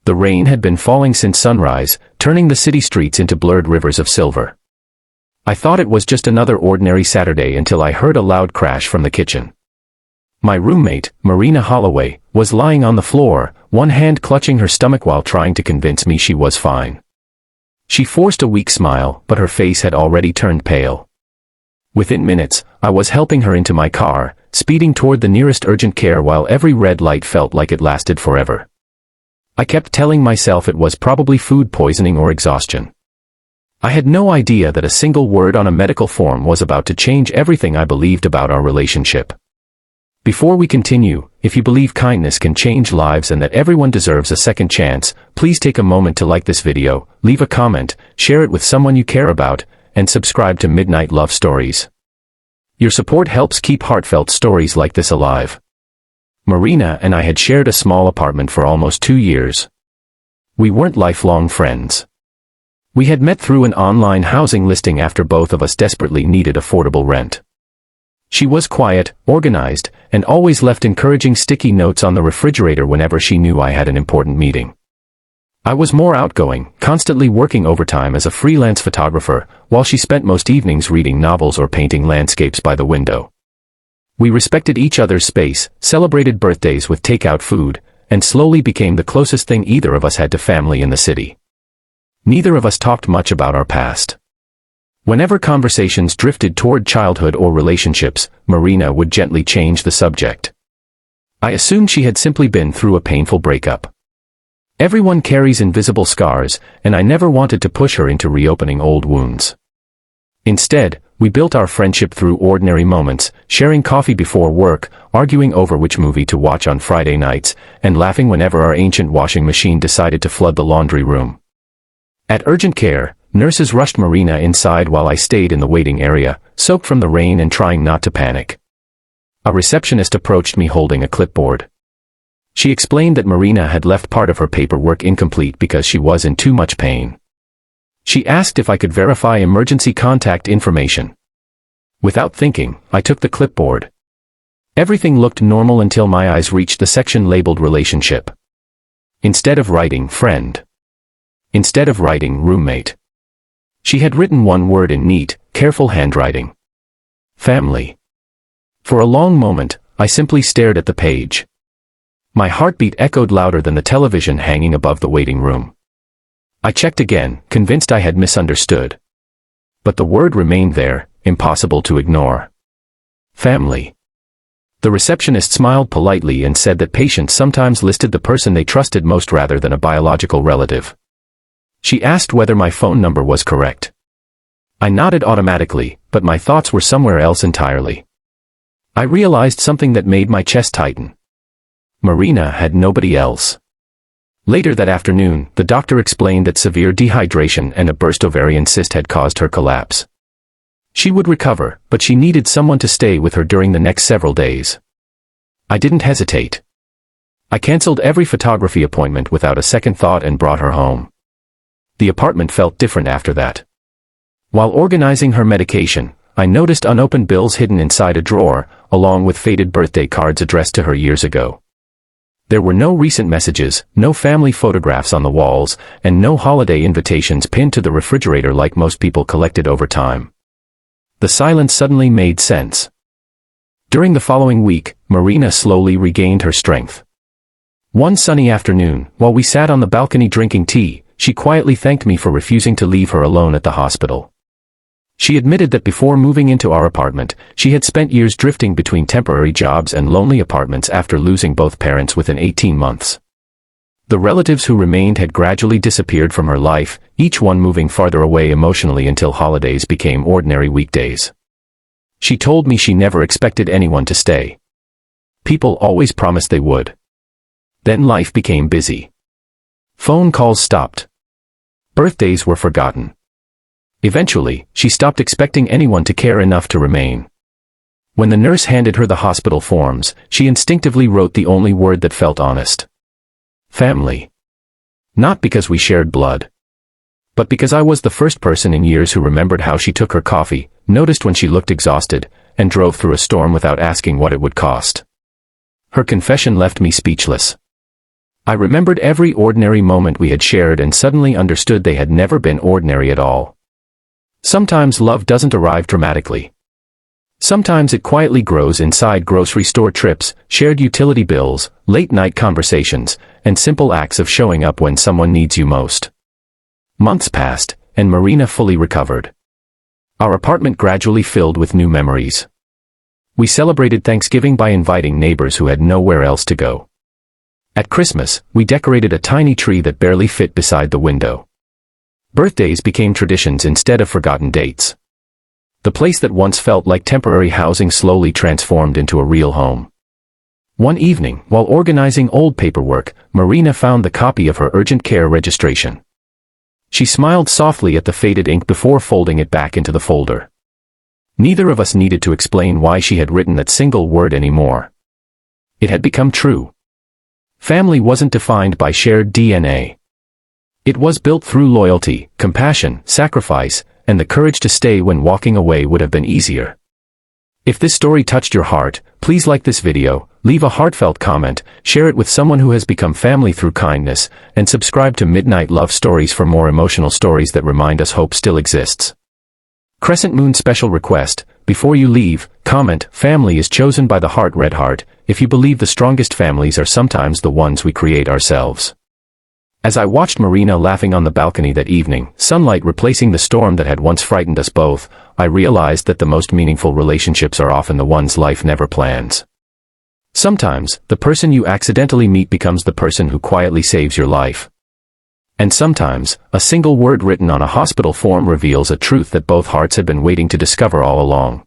The rain had been falling since sunrise, turning the city streets into blurred rivers of silver. I thought it was just another ordinary Saturday until I heard a loud crash from the kitchen. My roommate, Marina Holloway, was lying on the floor, one hand clutching her stomach while trying to convince me she was fine. She forced a weak smile, but her face had already turned pale. Within minutes, I was helping her into my car, speeding toward the nearest urgent care while every red light felt like it lasted forever. I kept telling myself it was probably food poisoning or exhaustion. I had no idea that a single word on a medical form was about to change everything I believed about our relationship. Before we continue, if you believe kindness can change lives and that everyone deserves a second chance, please take a moment to like this video, leave a comment, share it with someone you care about, and subscribe to Midnight Love Stories. Your support helps keep heartfelt stories like this alive. Marina and I had shared a small apartment for almost 2 years. We weren't lifelong friends. We had met through an online housing listing after both of us desperately needed affordable rent. She was quiet, organized, and always left encouraging sticky notes on the refrigerator whenever she knew I had an important meeting. I was more outgoing, constantly working overtime as a freelance photographer, while she spent most evenings reading novels or painting landscapes by the window. We respected each other's space, celebrated birthdays with takeout food, and slowly became the closest thing either of us had to family in the city. Neither of us talked much about our past. Whenever conversations drifted toward childhood or relationships, Marina would gently change the subject. I assumed she had simply been through a painful breakup. Everyone carries invisible scars, and I never wanted to push her into reopening old wounds. Instead, we built our friendship through ordinary moments, sharing coffee before work, arguing over which movie to watch on Friday nights, and laughing whenever our ancient washing machine decided to flood the laundry room. At urgent care, nurses rushed Marina inside while I stayed in the waiting area, soaked from the rain and trying not to panic. A receptionist approached me holding a clipboard. She explained that Marina had left part of her paperwork incomplete because she was in too much pain. She asked if I could verify emergency contact information. Without thinking, I took the clipboard. Everything looked normal until my eyes reached the section labeled relationship. Instead of writing friend. Instead of writing roommate. She had written one word in neat, careful handwriting. Family. For a long moment, I simply stared at the page. My heartbeat echoed louder than the television hanging above the waiting room. I checked again, convinced I had misunderstood. But the word remained there, impossible to ignore. Family. The receptionist smiled politely and said that patients sometimes listed the person they trusted most rather than a biological relative. She asked whether my phone number was correct. I nodded automatically, but my thoughts were somewhere else entirely. I realized something that made my chest tighten. Marina had nobody else. Later that afternoon, the doctor explained that severe dehydration and a burst ovarian cyst had caused her collapse. She would recover, but she needed someone to stay with her during the next several days. I didn't hesitate. I canceled every photography appointment without a second thought and brought her home. The apartment felt different after that. While organizing her medication, I noticed unopened bills hidden inside a drawer, along with faded birthday cards addressed to her years ago. There were no recent messages, no family photographs on the walls, and no holiday invitations pinned to the refrigerator like most people collected over time. The silence suddenly made sense. During the following week, Marina slowly regained her strength. One sunny afternoon, while we sat on the balcony drinking tea, she quietly thanked me for refusing to leave her alone at the hospital. She admitted that before moving into our apartment, she had spent years drifting between temporary jobs and lonely apartments after losing both parents within 18 months. The relatives who remained had gradually disappeared from her life, each one moving farther away emotionally until holidays became ordinary weekdays. She told me she never expected anyone to stay. People always promised they would. Then life became busy. Phone calls stopped. Birthdays were forgotten. Eventually, she stopped expecting anyone to care enough to remain. When the nurse handed her the hospital forms, she instinctively wrote the only word that felt honest. Family. Not because we shared blood, but because I was the first person in years who remembered how she took her coffee, noticed when she looked exhausted, and drove through a storm without asking what it would cost. Her confession left me speechless. I remembered every ordinary moment we had shared and suddenly understood they had never been ordinary at all. Sometimes love doesn't arrive dramatically. Sometimes it quietly grows inside grocery store trips, shared utility bills, late-night conversations, and simple acts of showing up when someone needs you most. Months passed, and Marina fully recovered. Our apartment gradually filled with new memories. We celebrated Thanksgiving by inviting neighbors who had nowhere else to go. At Christmas, we decorated a tiny tree that barely fit beside the window. Birthdays became traditions instead of forgotten dates. The place that once felt like temporary housing slowly transformed into a real home. One evening, while organizing old paperwork, Marina found the copy of her urgent care registration. She smiled softly at the faded ink before folding it back into the folder. Neither of us needed to explain why she had written that single word anymore. It had become true. Family wasn't defined by shared DNA. It was built through loyalty, compassion, sacrifice, and the courage to stay when walking away would have been easier. If this story touched your heart, please like this video, leave a heartfelt comment, share it with someone who has become family through kindness, and subscribe to Midnight Love Stories for more emotional stories that remind us hope still exists. Crescent Moon special request: before you leave, comment, "Family is chosen by the heart, red heart," if you believe the strongest families are sometimes the ones we create ourselves. As I watched Marina laughing on the balcony that evening, sunlight replacing the storm that had once frightened us both, I realized that the most meaningful relationships are often the ones life never plans. Sometimes, the person you accidentally meet becomes the person who quietly saves your life. And sometimes, a single word written on a hospital form reveals a truth that both hearts had been waiting to discover all along.